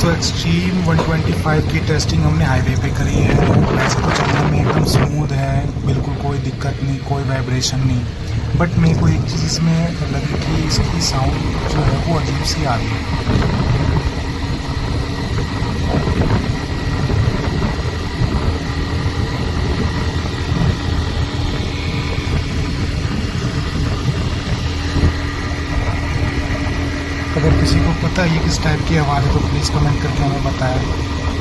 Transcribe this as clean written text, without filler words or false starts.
तो एक्सट्रीम 125 की टेस्टिंग हमने हाईवे पे करी है। वैसे तो चलने में एकदम स्मूथ है, बिल्कुल कोई दिक्कत नहीं, कोई वाइब्रेशन नहीं। बट मेरे को एक चीज़ इसमें लगी कि इसकी साउंड जो है वो अजीब सी आ रही है। अगर किसी को पता है ये किस टाइप की आवाज़ है तो प्लीज़ कमेंट करके हमें बताएं।